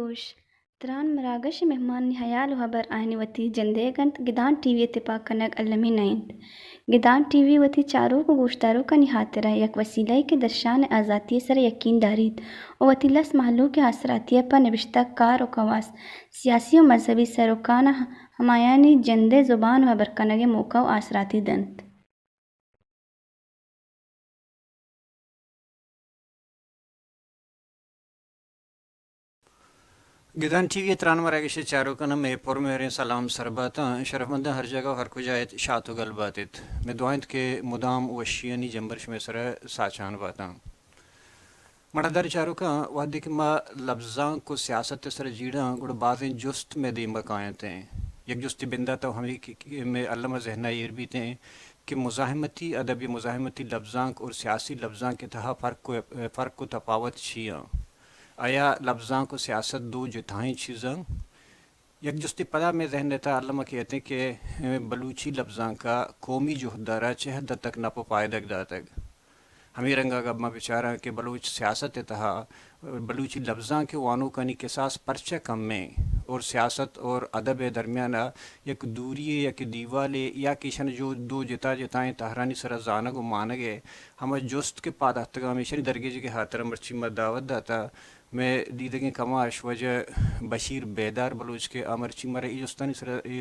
gosh, Tran Maragash Mehman Nihayal Habar Ahni Wati Jandegant Gidan TV Itipak Kanak Alami Naint Gidan TV Wati Charo ko Goshtaro ka nihatira yak wasilai ke darshan azati sar yakin darid o watilas mahlu ke hasratiya pa nibishta kar o kawas siyasi o mazhabi sarokana hamayani jande zuban و برکنگ موقع و آسراتی دند. گدان T V تران مراگش چارو کنم میں پر میرے سلام سرباتا شرفمند ہر جگہ ہر کجایت شات و گل باتت میں دعائنت کے مدام وشیانی جنبرش میں سر ساچان باتا مڑا چارو کا وادی کہ ما لفظاں کو سیاست سر جیڑا گڑ بازیں جست میں دیم بقایت ہیں یک جستی بندہ تو ہمیں میں علامہ ذہنہ یہ بھی تھے کہ مزاحمتی ادبی مزاحمتی لفظاں اور سیاسی لفظاں کے تہا فرق و تفاوت چھیاں آیا لفظاں کو سیاست دو جتائیں چیزاں یک جستی پدا میں ذہن دیتا علامہ کہتے ہیں کہ بلوچی لفظاں کا قومی جوہدارہ چہد تک نپو پائدک داتک ہمیں رنگا گب میں بچارا کہ بلوچ سیاست تہا بلوچی لفظاں کے وانو کنی قصاص پرچہ کم میں اور سیاست اور ادب درمیان یک دوری یک دیوالے یا کشن جو دو جتائیں تہرانی سر زانگ و مانگے ہمیں جست کے پاداتگا ہمیشہ درگے جی کے ہاتھ مرچی میں دعوت داتا میں دیدگیں کماش وجہ بشیر بیدار بلوچ کے امرچی مرے جستانی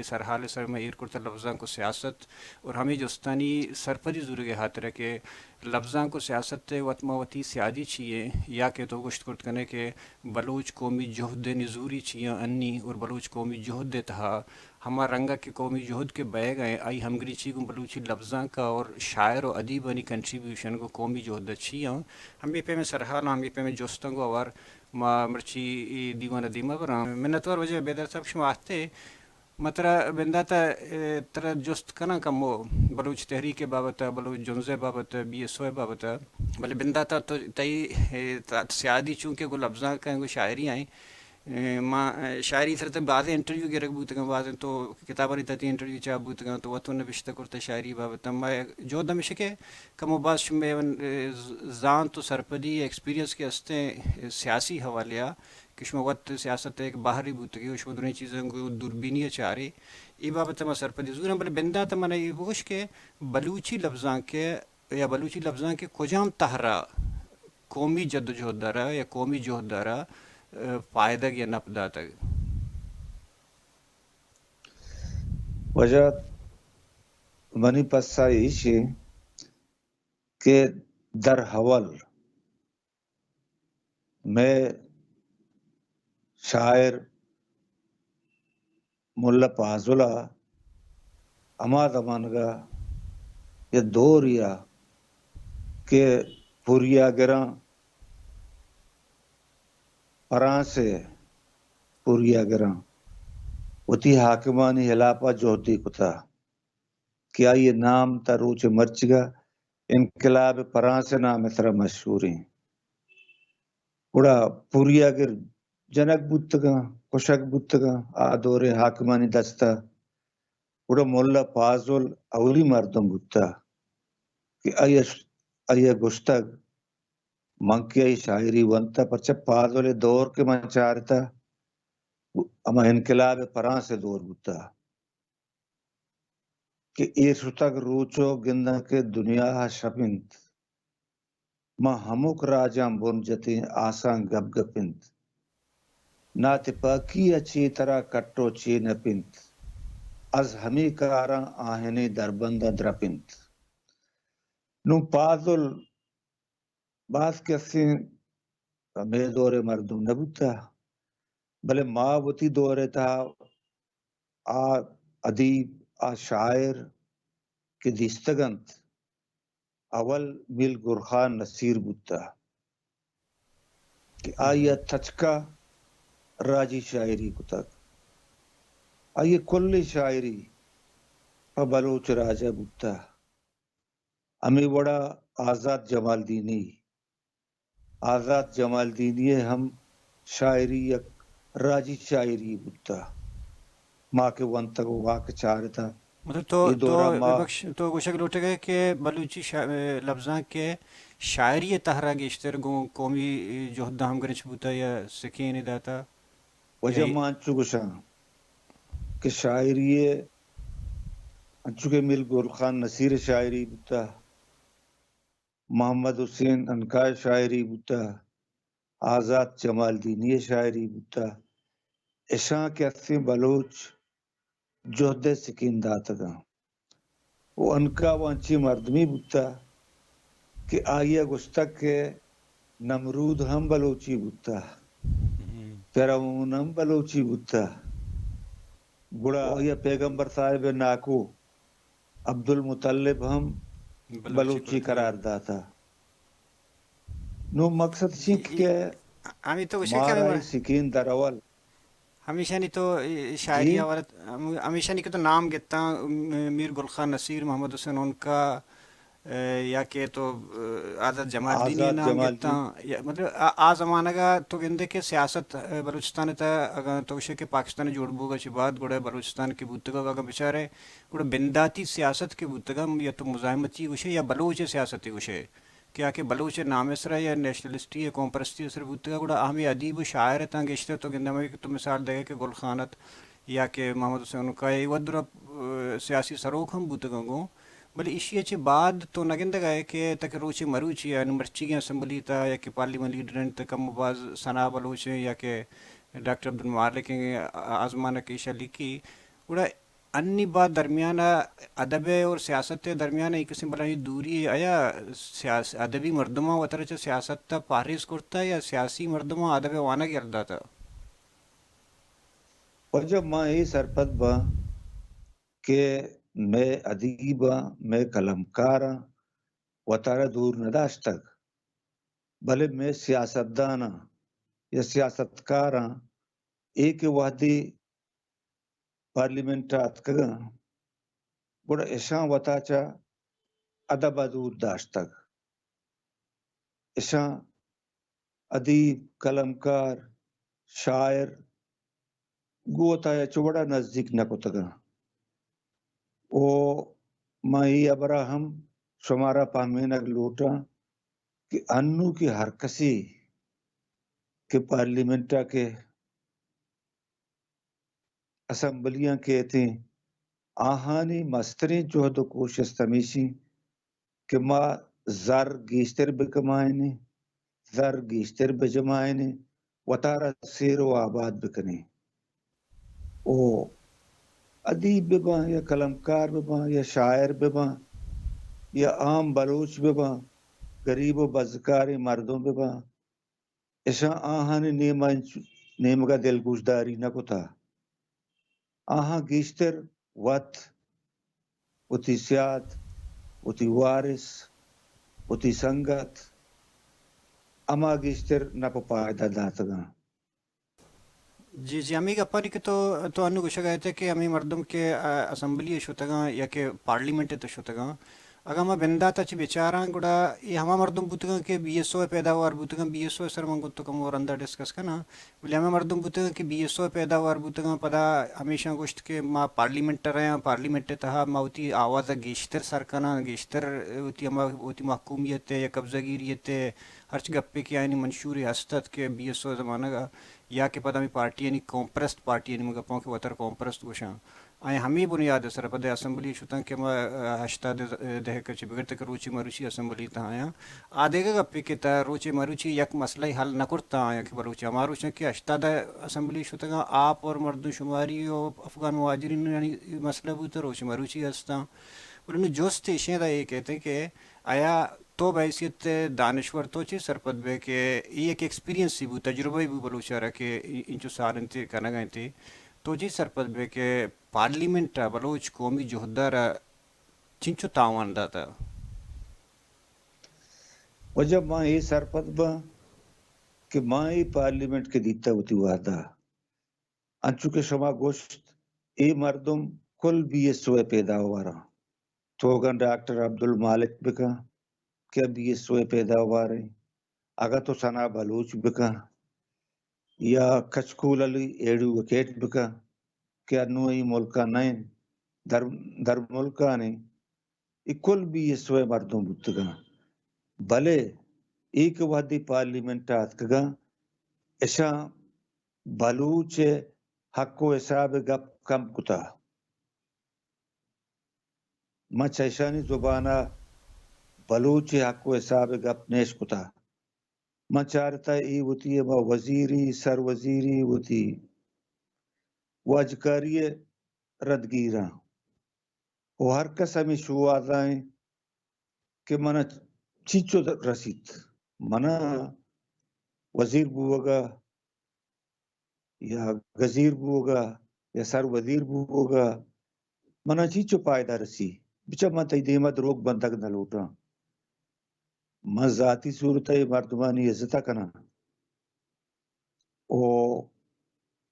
سرحال سر میں ایر کرتا لفظاں کو سیاست اور ہمیں جستانی سرپری زورگ ہاتھ رکھے لفظاں کو سیاست وطماوتی سیادی چیئے یا کہ تو گشت کرت کنے کہ بلوچ قومی جہد نزوری چیئے انی اور بلوچ قومی جہد تہا ہما رنگا کے قومی جہد کے بے گئے آئی ہمگری چی کو بلوچی لفظاں کا اور شاعر و ادیبانی کنٹریبیوشن کو قومی جہد چیئے ہم بھی پہ میں سرحال ہم بھی پہ میں جستوں کو اور ما مرچی دیوان دیما برا منتوار وجہ بیدر صاحب شما آتے مترا بنداتا ترا جست کنا کمو بلوچ تحریک بابتا بلوچ جنزے بابتا بی ایس او بابتا بلے بنداتا تو تئی سیادی چونکہ کو لفظاں کا کو شاعری آئیں ما شاعری سرت بعض انٹرویو کے رکھ بوتگا بعض تو کتابانی تتی انٹرویو چاہ بوتگا تو وہ تو نبشتہ کرتا شاعری بابتا میں جو دمشق کے کمو باز میں زان تو سرپدی ایکسپیرینس کے ہستے سیاسی حوالیا کشم وقت سیاست ایک باہری بوتگی وشم دنیا چیزیں کو دوربینی چارے ای بابت ما سرپدی زورا بل بندہ تا من یہ ہوش کے بلوچی لفظاں کے یا بلوچی لفظاں کے کجام تہرا قومی جد و جہد دارا یا قومی جہد دارا فائدہ یا نپدا تک وجہ منی پسائی شی کہ در حول میں شاعر ملا پازولا اما زمانگا یہ دوریا کہ پوریا گراں پران سے پوریا گراں وتی حاکمانی ہلاپا جوہدی کتا کیا یہ نام تا روچ مرچگا انقلاب پران سے نام اترا مشہور ہیں اڑا پوریا گر جنک بوتگا کشک بوتگا آدور حاکمانی دستا اڑا مولا پازول اولی مردم بوتا کہ آیا گشتگ منکی آئی شاعری ونتا پرچہ پازول دور کے من چارتا اما انقلاب پران سے دور بوتا کہ ایر شتگ روچو گندہ کے دنیا شپنت ما ہموک راجاں بن جتی آسان گپ گپنت نات پاکی اچھی طرح کٹو چی نپنت از ہمی کاراں آہنی دربندہ درپنت نو پازل باس کسی میں دور مردم نبوتا بلے ما وتی دورے تا ادیب آ شاعر کے دیستگنت اول مل گرخان نصیر بودتا کہ آیا تچکا راجی شاعری کتک آئیے کل شاعری پا بلوچ راجہ بودتا امی وڑا آزاد جمال دینی ہم شاعری یک راجی شاعری بودتا ماں کے ونتگ واقع چارتا مطلب یہ دورہ ماں تو گوشک لوٹے گئے کہ بلوچی لفظاں کے شاعری تہرا گیشتر گوں قومی جوہدہ ہم گرچ بوتا یا سکین داتا وجہ مانچو گشاں کہ شاعری انچو کے مل گل خان نصیر شاعری بودتا محمد حسین انکائے شاعری بودتا آزاد جمال دینی شاعری بودتا اشاں کے اثیں بلوچ جوہدہ سکین داتگاں وہ انکا وانچی مردمی بودتا کہ آئیہ گشتک کے نمرود ہم بلوچی بودتا فرعون ہم بلوچی بودتا گڑا آئیہ پیغمبر صاحب ناکو عبد المطلب ہم بلوچی قرار داتا نو مقصد شک کے ہمیں تو گوشک مارائی سکین در اول ہمیشہ نہیں تو شاعری عورت ہمیشہ نہیں کہ تو نام گتا میر گل خان نصیر محمد حسین ان کا یا کہ تو آزاد جمال دینی نام گتا مطلب آ زمانہ کا تو گندے کے سیاست بلوچستان تا اگر تو گوشے کہ پاکستان جوڑ بوگا چی بعد گوڑے بلوچستان کی بودتگا اگر بچارے گوڑے بنداتی سیاست کی بودتگا یا تو مزاحمتی گوشے یا بلوچ سیاستی گوشے کیا کہ بلوچ نام اسرا یا نیشنلسٹی یا قوم پرستی اسر بودتگا گوڑا اہمی ادیب و شاعر تاں گشتے تو گندہ میں تو مثال دے کہ گل خانت یا کہ محمد حسین کا یہ ودر سیاسی سروک ہم بودتگا گوں بلی اشی اچھے بعد تو نگندہ گئے کہ تک روچے مروچی یا مرچی کی اسمبلی تا یا کہ پارلیمنٹ لیڈرن تا کم باز ثنا بلوچے یا کہ ڈاکٹر عبدالمالک آزمانہ کی شلی کی گوڑا انی بات درمیانہ ادب اور سیاست درمیانہ ایک قسم بلائی دوری آیا ادبی مردمہ و طرح سیاست تا پارس کرتا یا سیاسی مردمہ ادب وانا گردا تا وجہ ماں ہی سرپت با کہ میں ادیبا میں کلمکارا و تارا دور نداشتگ بلے میں سیاستدانا یا سیاستکارا ایک وحدی پارلیمنٹ اتکگا گوڑا اشاں وطاچا ادب دور داشتگ اشاں ادیب کلمکار شاعر گوتا ہے چوڑا نزدیک نکوتگا او ماہی ابراہم شمارا پامینک لوٹا کہ انو کی ہر کسی کے پارلیمنٹا کے اسمبلیاں کے تھے آہانی مستری جوہد و کوشش تمیشی کہ ما زر گیشتر بکمائنے زر گیشتر بجمائنے وطارہ سیر و آباد بکنے او ادیب ببا یا کلمکار ببا یا شاعر ببا یا عام بلوچ ببا غریب و بزکار مردوں ببا اشاں آہانی نیمگا دلگوشداری نکو تھا آہاں گیشتر وط وتی سیاد وتی وارث وتی سنگت اما گیشتر نپا پائدہ داتگاں جی امی گپا نہیں کہ تو انو گوشہ گئے تھے کہ امی مردم کے اسمبلی شتگاں یا کہ پارلیمنٹ تو شتگاں اگر ہم بندہ تا چھ بیچاراں گوڑا یہ ہما مردم بوتگاں کہ بی ایس او پیداوار بوتگاں بی ایس او سر منگو تو کم اور اندر ڈسکس کنا بلی ہمیں مردم بوتگاں کہ بی ایس او پیداوار بوتگاں پدا ہمیشہ گوشت کہ ما پارلیمنٹ رہے ہیں پارلیمنٹ تہا ما ہوتی آواز گیشتر سرکنا گیشتر ہوتی محکومیت یا قبضہ گیریت ہرچ گپے کی آئینی منشوری ہستت کہ بی ایس او زمانہ گا یا کہ پتہ ہمیں پارٹی یعنی کومپرست پارٹی یعنی مگا پاؤں کہ وطر کومپرست گوشاں آئیں ہمیں بنیاد سر پدے اسمبلی شتاں کہ ما ہشتا دہ کچھ بگر تک روچی مروچی اسمبلی تا آیا آدھے گا گپی کہ تا روچی مروچی یک مسئلہ حل نہ کرتا آیا کہ بلوچی ہمارو چاہ کہ ہشتا دہ اسمبلی شتاں آپ اور مردم شماری و افغان مہاجرین یعنی مسئلہ بوتا روچی مروچی ہستا انہوں جوست اشیں دا یہ کہتے ہیں کہ آیا تو بحیثیت دانشور تو چی سرپد بے کہ یہ ایک ایکسپیرینس سی بو تجربہ ہی بو بلوچارا کہ انچو سال انتے کرنا گئے تھے تو جی سرپد بے کہ پارلیمنٹ بلوچ قومی جوہدار چنچو تاوان داتا وجب ماں یہ سرپد با کہ ماں ہی پارلیمنٹ کے دیتا ہوتی وعدہ انچو کے شما گوشت ای مردم کل بھی یہ سوئے پیدا ہوا رہا تو گن ڈاکٹر عبد المالک بکا کہ اب یہ سوئے پیدا ہوا رہے اگر تو ثنا بلوچ بکا یا کچکول علی ایڈو وکیٹ بکا کہ انو ای ملکہ نئے در ملکہ نے کل بھی یہ سوئے مردم بتگا بلے ایک وحدی پارلیمنٹ آتکگا ایسا بلوچ حق و حساب گپ کم کتا مچ ایشانی زبانہ بلوچ حق و حساب گپ نیش کتا مچارتا ای ہوتی ہے وزیری سر وزیری ہوتی واجکاری ردگیرہ وہ ہر کس ہمیں شو آدھائیں کہ منا چیچو رسید منا وزیر بوگا یا گزیر بوگا یا سر وزیر بوگا منا چیچو پائدہ رسی بچہ من تیدیمہ دروگ بندگ نہ لوٹا من ذاتی صورتہ مردمانی عزتہ کنا او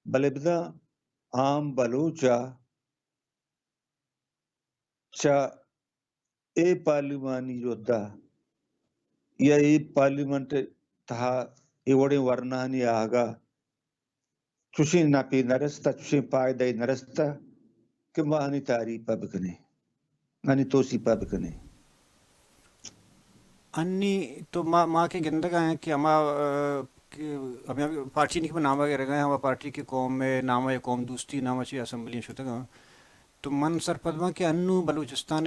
بلے بدا عام بلوچا چا اے پارلیمانی جو دا یا اے پارلیمنٹ تہا اے وڑے ورنانی آگا چوشی ناپی نرستا چوشی پائدہ نرستا کہ ماں ہنی تعریفہ بکنے ہنی توصیفہ بکنے انی تو ماں کے گندگا ہیں کہ ہمیں پارٹی نہیں نام وغیرہ گئے ہمارا پارٹی کے قوم میں نامہ قوم دوستی نامہ چی اسمبلی شدگا تو من سرپدما کہ انو بلوچستان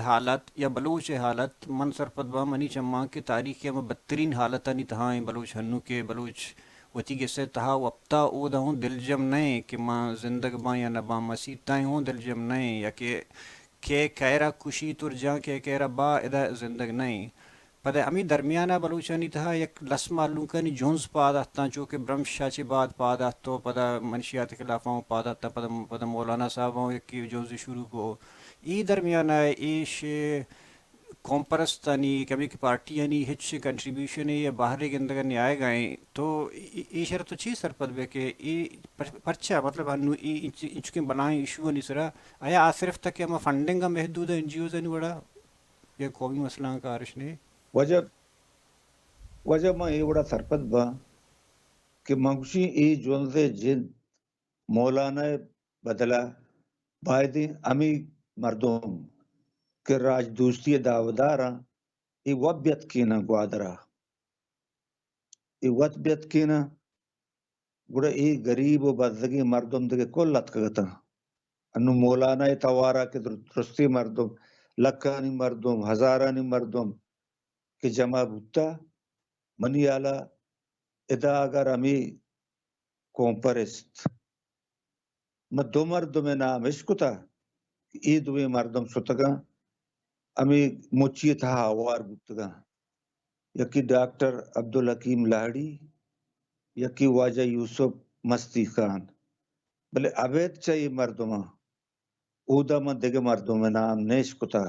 حالت یا بلوچ حالت من سرپدما منی چما کہ تاریخ میں بدترین حالت نہیں تہاں بلوچ ہنو کے بلوچ وتی گسے تہا وقتا او دا ہوں دلجم نہیں کہ ماں زندگ باں یا نباں مسیح تائیں ہوں دلجم نہیں یا کہ کہرا کشی تر جاں کہ کہرا با ادا زندگ نہیں پدے امی درمیانہ بلوچانی تہا یک لس معلوم کنی جونز پاد آتا چونکہ برہم شاہ چی بعد پاد آتو پدا منشیات خلافاں پاد آتا پدا مولانا صاحباں یکی جونزی شروع کو ای درمیانہ ایش قوم پرستانی کبھی کی پارٹی یعنی ہچ کنٹریبیوشن یا باہری گندگن آئے گئیں تو ای شرط تو چیز سرپد بے کہ ای پرچا مطلب ہنو ای انچکیں بنائیں ایشو نہیں سرا آیا صرف تک کہ ہم فنڈنگ محدود ہے این جی اوز نہیں بڑا یہ قومی مسئلہ کا عرش نے وجہ ماں یہ بڑا سرپد با کہ منگوشی ای جونزے جن مولانا بدلا بائدی امی مردم کہ راج دوستی دعودارا ای وبیت کینا گوادرا ای وبیت کینا گوڑا ای غریب و بزدگی مردم دے کل لطکگتا انو مولانا توارا کے درستی مردم لکانی مردم ہزارانی مردم کہ جمع بھتا منی آلا ادا اگر امی کومپرست میں دو مردم نام عشقتا ای دوی مردم ستگا امی مچی تھا آوار بھتگا یکی ڈاکٹر عبدالحکیم لاڑی یکی واجہ یوسف مستی خان بلے عبید چاہیے مردمہ اودا من دگے مردم نام نیش کتا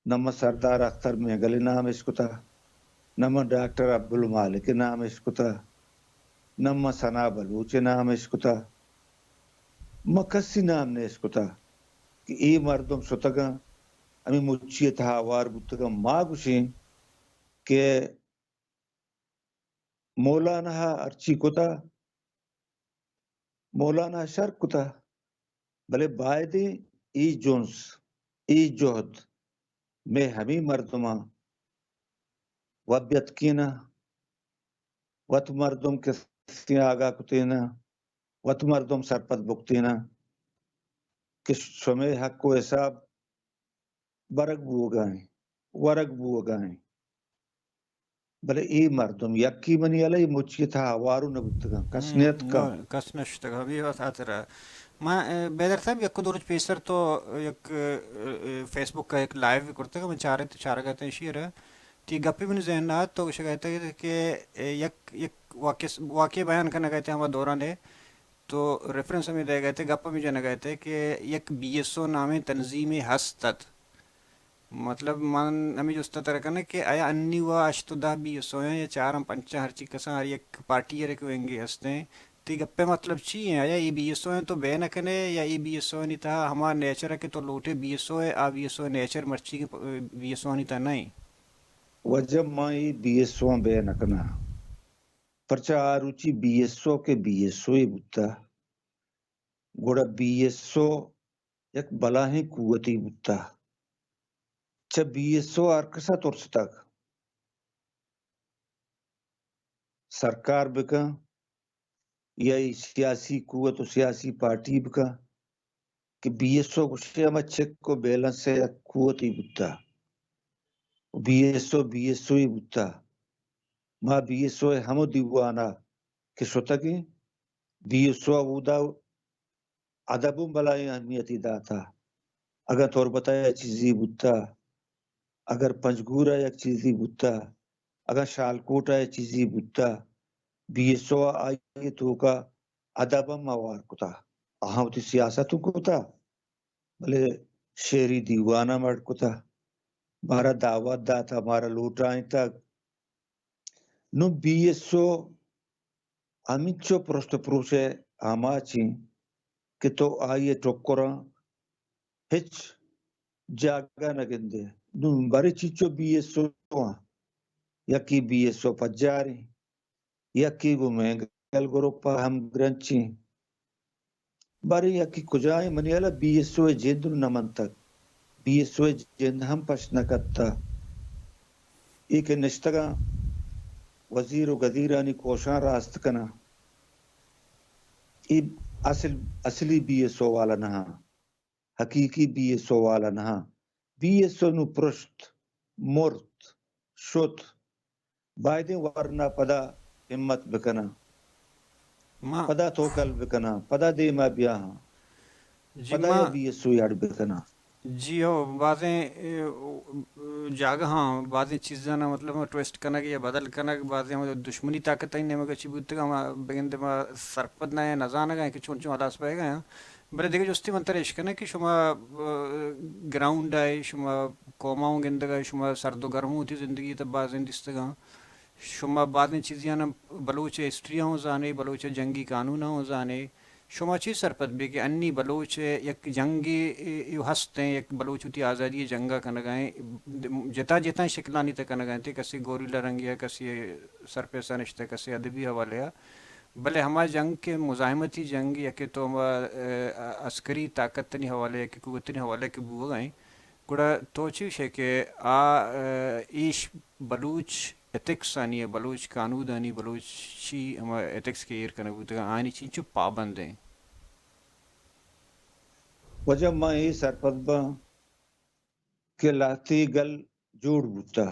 نما سردار اختر میں گلی نام عشقتا نما ڈاکٹر عبدالمالک نام عشقتا نما ثنا بلوچ نام عشقتا مکسی نام نے عشقتا کہ ای مردم ستگا امی مچی تھا وار بتگا ماں گوشیں کہ مولانا ارچی کتا مولانا شرک کتا بلے بائدی ای جونس ای جوہد میں ہمیں مردمہ وبیت کینا وط مردم کے سی آگا کتینا وط مردم سرپت بکتینا کہ شمع حق و حساب برگ بو گائیں ورگ بو گائیں بلے ای مردم یکی منی علی مچی تھا وارو نبتگا کسنیت کا کس نشتگا بھی بات آتا رہا میں بیدر صاحب یک دورج پیسر تو یک فیس بک کا ایک لائیو بھی کرتا ہے میں چارہ کہتے ہیں شیر ہے تی گپی بھی ذہنات تو کہتا ہے کہ یک واقع بیان کرنا کہتے ہیں ہمارا دوران ہے تو ریفرنس ہمیں دے گئے تھے گپ میں جانا گئے تھے کہ یک بی ایس او نام تنظیم ہستت مطلب من ہمیں جو طرح کرنا کہ آیا انی و اشتدا بی ایس او ہیں یا چار ہم پنچا ہر چیز کساں ہر یک پارٹی رکھیں گے ہستے ہیں تی گپے مطلب چی ہیں آیا ای بی ایس او ہیں تو بے نہ کنے یا ای بی ایس او نہیں تھا ہمارا نیچر ہے کہ تو لوٹے بی ایس او ہے آ بی ایس او نیچر مرچی کے بی ایس او نہیں تھا نہیں وجب مائی بی ایس او بے نکنا پرچا آروچی بی ایس او کے بی ایس او بتا گوڑا بی ایس او یک بلاہیں قوتی بتا چا بی ایس او آرکسا ترستا سرکار بکا یا سیاسی قوت و سیاسی پارٹی بکا کہ بی ایس او کچھ ہم چک کو بیلنس سے قوتی بتا بی ایس او ہی بتا ما بی ایس او ہمو دیوانا کہ شتا کی بی ایس او اودا ادبوں بلائی اہمیتی داتا اگر طور بتایا چیزی بتا اگر پنجگورا یک چیزی بتا اگر شالکوٹا یک چیزی بتا بی ایس او آئی تو کا ادبم موار کتا اہم تی سیاستوں کتا بلے شیری دیوانا مرد کتا مارا دعوت داتا مارا لوٹائیں تک نو بی ایس او امیچو پرشت پروشے آماچیں کہ تو آئیے ٹوکرا ہچ جاگا نگندے نو باری چیچو بی ایس او یکی بی ایس او پجاری یکی گو مہنگل گروپا ہم گرنچی باری یکی کجائیں منیالا بی ایس او جیندو نمن تک بی ایس او جیند ہم پش نکتا ایک نشتگا وزیر و گدیرانی کوشاں راست کنا ای اصلی بی ایس او والا نہا حقیقی بی ایس او والا نہا بی ایس او نو پرشت مرت شت بائدیں ورنہ پدا ہمت بکنا ماں پدا توکل بکنا پدا دے ما بیا ہاں جی پدا ماں یا بی ایس او یاد بکنا جی ہو بعضیں جاگہ ہاں بعضیں چیزاں نا مطلب ٹویسٹ کرنا یا بدل کرنا بعضیں دشمنی طاقت نہیں مگر چی بودتے گا بگندے ما سرپد نہ نزانہ گئے کہ چون چون حلاس پائے گئے ہیں بلے دیکھے جستی منتر عشق ہے کہ شما گراؤنڈ ہے شما قوماؤں گندگا شما سرد و گرم ہوتی زندگی تب بعضیں دستگاں شما بعضیں چیزیں نا بلوچ ہسٹری ہوں زانے بلوچ جنگی قانون ہوں زانے شما چیز سرپد بھی کہ انی بلوچ یک جنگی یو ہستے ہیں یک بلوچ ہوتی آزادی جنگا کنگائیں جتا جتا شکلانی تک کنگائیں تھے کسی گوری لرنگیا کسی سر پیسہ نشتے کسی ادبی حوالے بلے ہما جنگ کے مزاحمتی جنگ یا کہ تو عسکری طاقت نہیں حوالے یا کہ قوت نہیں حوالے کے بو گئیں گڑا تو چیز ہے کہ ایش بلوچ ایتھکس آنی ہے بلوچ قانون آنی بلوچی ہما ایتھکس کے ایر کرنے بودتے گا آنی چیز جو پابند ہیں وجہ ماں ہی سرپد با کہ لاتی گل جوڑ بوتا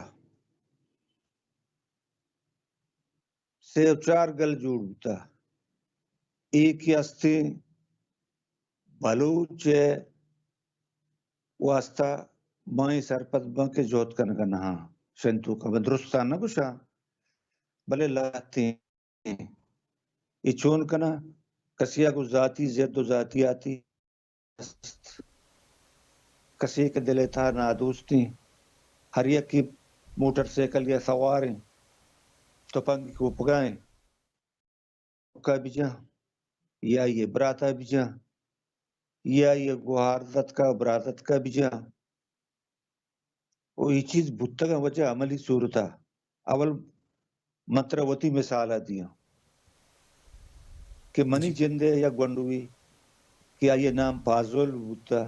سے چار گل جوڑ بوتا ایک ہستے بلوچ واسطہ ماں ہی سرپد با کے جوت کنگا نہا شنتو کا بدرستان نہ کشا بلے لاتی یہ چون کنا کسیا کو ذاتی زید و ذاتی آتی کسی کے دلے تھا نادوستی ہر یک کی موٹر سیکل یا سواریں تو پنگ کو پگائیں کا بھی جا یا یہ براتا بھی جا یا یہ گوہاردت کا برادت کا بھی جا وہ یہ چیز بھتا کا وجہ عملی صورتا اول منتروتی مثالہ دیا کہ منی جی جندے یا گونڈوی کیا یہ نام پازول بھتا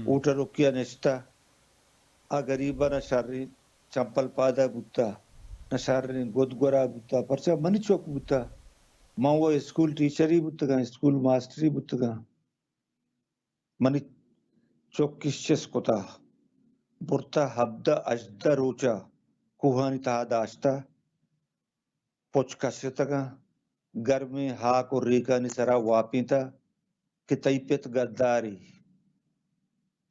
اوٹا رکیا نشتا آ غریبا نہ شرری چمپل پادا بھتا نہ شرری گود گورا بھتا پرچا منی چوک بھتا ماں وہ اسکول ٹیچر ہی بھتا گا اسکول ماسٹر ہی بھتا گا منی چوک کشچس کتا برتا حبدا اجدا روچا کوہانی تہا داشتا پوچ کشتا گا گھر میں ہاک اور ریکا نسرا واپی تا کہ تیپت گداری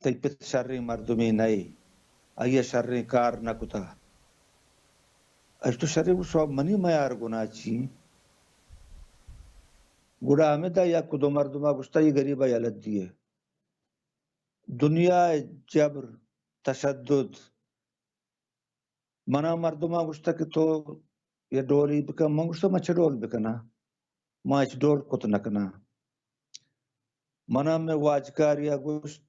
تیپت شرری مردمی نئے آئیے شرری کار نہ کتا اشتو شرری وہ سواب منی میار گنا چی گوڑا ہمیں دا یا کدو مردمہ گشتا یہ غریبہ یلد دیئے دنیا جبر تشدد منا مردمہ گشتا کہ تو یہ ڈولی بکا من گشتا مچ ڈول بکنا ماچ ڈول کت نکنا منا میں واجکاریا گشت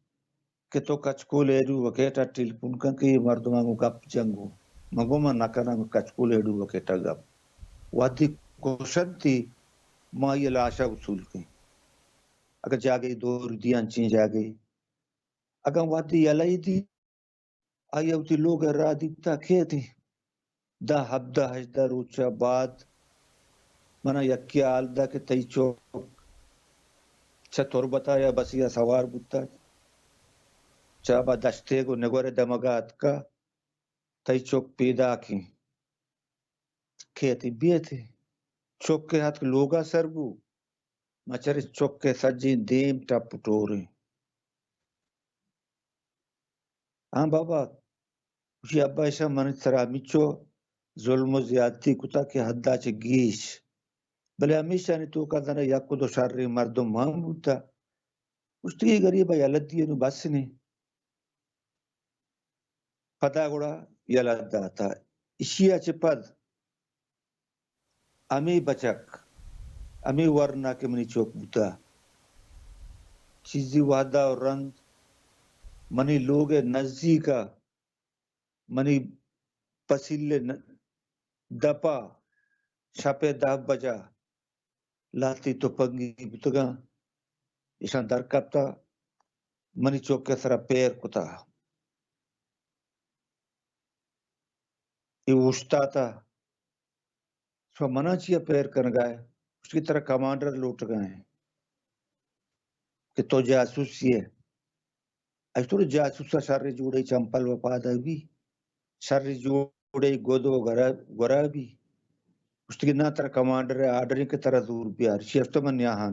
کہ تو کچکو لیڈو وکیٹا ٹیلپون کن کہ یہ مردمہ گو گپ جنگو مگو من نکنا کچکو لیڈو وکیٹا گپ وادی کوشنتی ماں یہ لاشا اصول کے اگر جاگئی دور دیان چین جاگئی اگر وادی یلائی دی آیا ہوتی لوگ را دیتا کھیتی دا حبدہ حجدہ روچا بعد منا یکی آل دا کہ تی چوک چطور بتایا بسیا سوار بتا چابا دشتے کو نگور دمگات کا تی چوک پیدا کی کھیتی بیتی چوک کے ہاتھ لوگا سربو مچر چوک کے سجین دیم ٹپ ٹورے ہاں بابا خوشی ابا ایسا منت سرامیچو ظلم و زیادتی کتا کے حدہ چے گیش بلے ہمیشہ نے تو کا دانا یکو دو شرری مردم ماں بوتا اشتگی غریبا یلد دیئے نو بس نے پدا گوڑا یلد داتا اشیا چے پد امی بچک امی ورنہ کے منی چوک بوتا چیزی وحدہ اور رند منی لوگ نزدیکا منی پسیل دپا شپے دہ بجا لاتی تو پنگی بتگا ایشان در کپتا منی چوک کے سرا پیر کتا یہ وشتا تا سو منا چیا پیر کر گئے اس کی طرح کمانڈر لوٹ گئے کہ تو جاسوسی ہے ایس تو جاسوسا شر جوڑے چمپل وپادا بھی شر جوڑے گودو گرا بھی اس کی نا طرح کمانڈر ہے آرڈرنگ کی طرح دور بیار شیفت من یہاں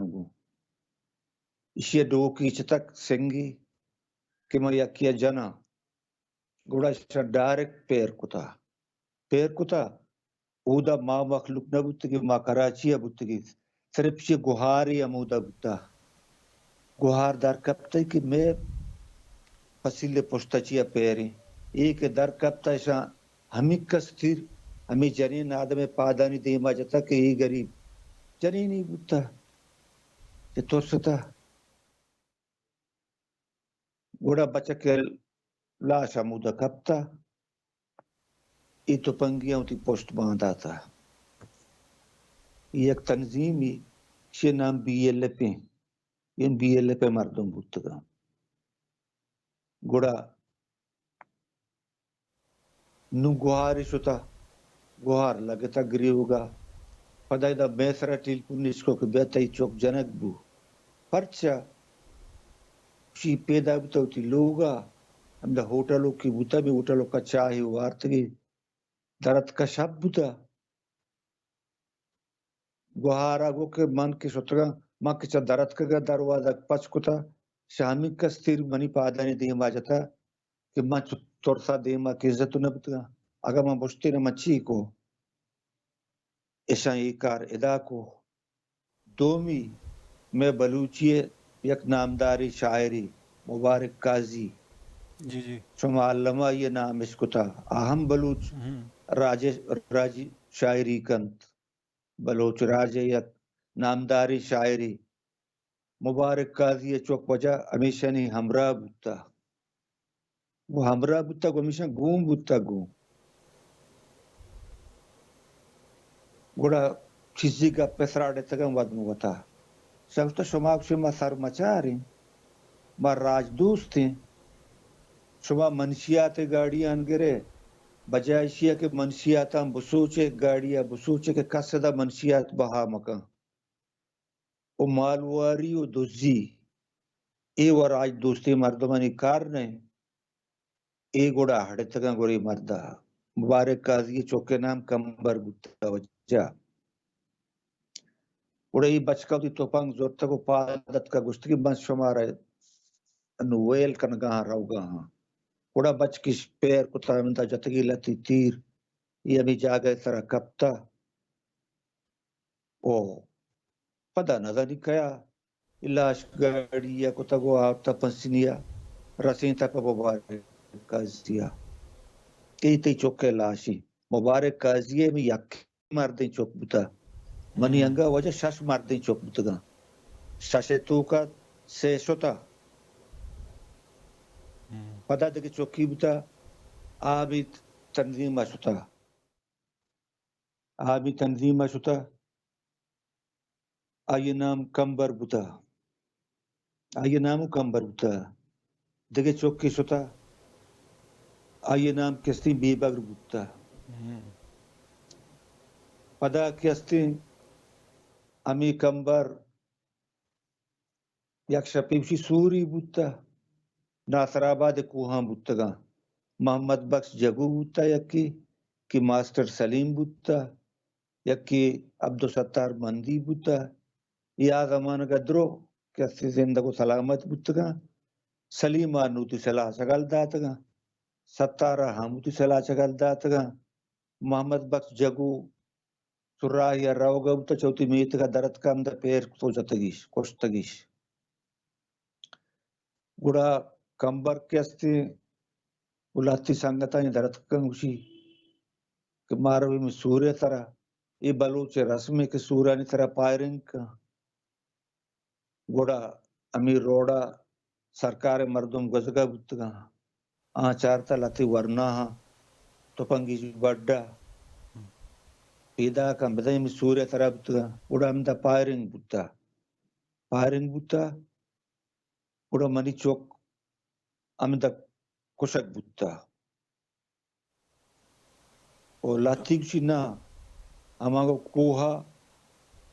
اسی دو کی چتک سنگی کہ میں یکیا جنا گوڑا شا ڈائریکٹ پیر کتا او دا ماں مخلوق نہ بتگی ماں کراچی بتگی صرف یہ گوہاری امودا بتا گوہار در کپتا کہ میں پسیلے پشتا چیا پیریں ایک در کپتا ایسا ہمیں کستیر ہمیں جنین آدم پادانی دیما جتا کہ یہ غریب جنینی بتا کہ تو ستا گوڑا بچا کے لاشا مودا کپتا یہ تو پنگیاں ہوتی پوسٹ باندھا تھا یہ ایک تنظیمی یہ نام بی ایل پہ یہ بی ایل پہ مردم بودتا گوڑا نو گوہاری شتا گوہار لگتا گریوگا پدائی دا بیسرا ٹیل پونیس کو بیتا ہی چوک جنک بو پرچا شی پیدا بتا ہوتی لوگا ہم دا ہوٹلوں کی بوتا بھی ہوٹلوں کا چاہی وارتگی درد کا شب بوتا گوہارا گو کے من کی شتگا ماں کچا درد کا دروازہ پچ کتا شامی کستیر منی پادانی دیما جتا کہ ماں تورسا دیما کی عزت نبتگا اگر ماں بشتی نہ مچی کو ایشان یہ کار ادا کو دومی میں بلوچی یک نامداری شاعری مبارک قاضی جی جی شما علمہ یہ نام اس کو تھا اہم بلوچ راجی شاعری کنت بلوچ راجے یک نامداری شاعری مبارک قاضی چوک وجہ ہمیشہ نہیں ہمراہ بوتا وہ ہمراہ بوتا کو ہمیشہ گوم بوتا گوم گوڑا چیزی کا پیسراڑے تگم ودنو وطا سکتا شما شما سر مچا رہی ما راج دوست ہیں شما منشیات گاڑیاں گرے بجائے شیعہ کے منشیات ہم بسوچے گاڑیاں بسوچے کے کسدہ منشیات بہا مکان او مالواری و دوزی اے و راج دوستی مردمانی کار نے اے گوڑا ہڑے تگا گوڑی مردہ مبارک قاضی چوکے نام کمبر بوتا وجہ گوڑا یہ بچکا ہوتی توپنگ زورتا کو پادت کا گشتگی بس شما رہے نویل کنگاں روگاں گوڑا بچ کی پیر کتا منتا جتگی لتی تیر یہ ابھی جا گئے سرا کپتا او Pada nadani kaya ilash gadiya kutago ta pansinia rasinta pa mubarak kaziya. Kiti chokke lashi mubarak kaziye mi yak mardin chok buta. Mani anga wajah shash mardin chok butaga. Shashe tuka se shota. Pada deki chokki buta abi tanzima shota. Abi tanzima shota. Aye naam kambar buta. Aye naamu kambar buta. Deki chokki shota. Aye naam kisti bibagr buta. Pada kisti ami kambar yaksha pipshi suri buta. Nasrabad kuhan buttaga. Muhammad Baksh Jagu buta yakki. Ki Master Salim buta. Yakki Abdusattar Mandi buta. Ya zaman gadro kisti zindago salamat buttaga. Salima nuti salah sagal dataga. Sattara hamuti salah sagal dataga. Muhammad Baksh Jagu Suraya Rauga buta chauti meetga darat kam da per sochatagish, koshtagish. Guda kambar kisti ulati sangata ni darat kan ushi. Ke marawi mi surya tara. I baluche rasme ke surya ni tara firing ka. Guda amir roda sarkare mardum gazga buttaga. Charta lati warna ha. Topangi badda. Ida kan bedai mi surya tara buttaga. Guda amda firing butta. Firing butta. Guda mani chok amda koshak butta. O lati kushi na amago koha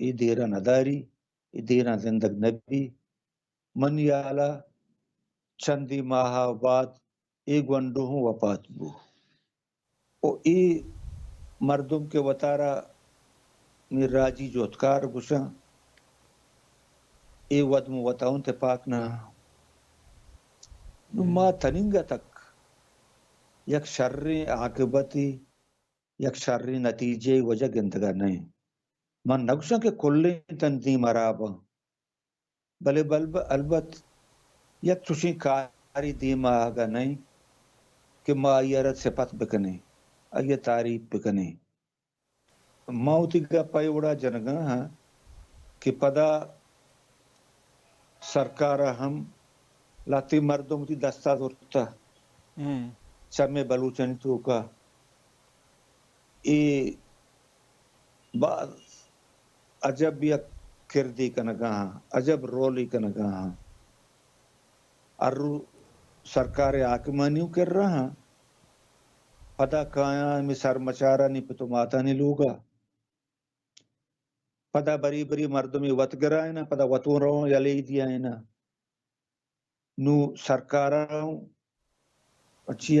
إديرا نداري إديرا زندق نبي من يالا چندی ماها بعد ایک وندو ہوں وفات بو او ای مردم کے وطارا میر راجی جوتکار گوشا ای ودم وطاون تے پاکنا نو ما تننگا تک یک شرری عاقبتی یک شرری نتیجے وجہ گندگا نہیں من نقشہ کے کلے تنظیم عرابا بلے بلب البت یک چوشی کاری دیما آگا نہیں کہ ما ایرت صفت بکنے آئیے تعریف بکنے موتی کا پائی وڑا جنگا ہاں کہ پدا سرکارا ہم لاتی مردوں تی دستا دورتا چمے بلوچنی تو کا ای بعد عجب یک کردی کنگا عجب رولی کنگا ارو سرکار حاکمانیوں کر رہا پدا کایا میں سر مچارا نہیں پتو ماتا نہیں لوگا پدا بری بری مردوں میں وط گرائے نا پدا وطوں رہو یا لے دیا ہے نا نو سرکارا اچھی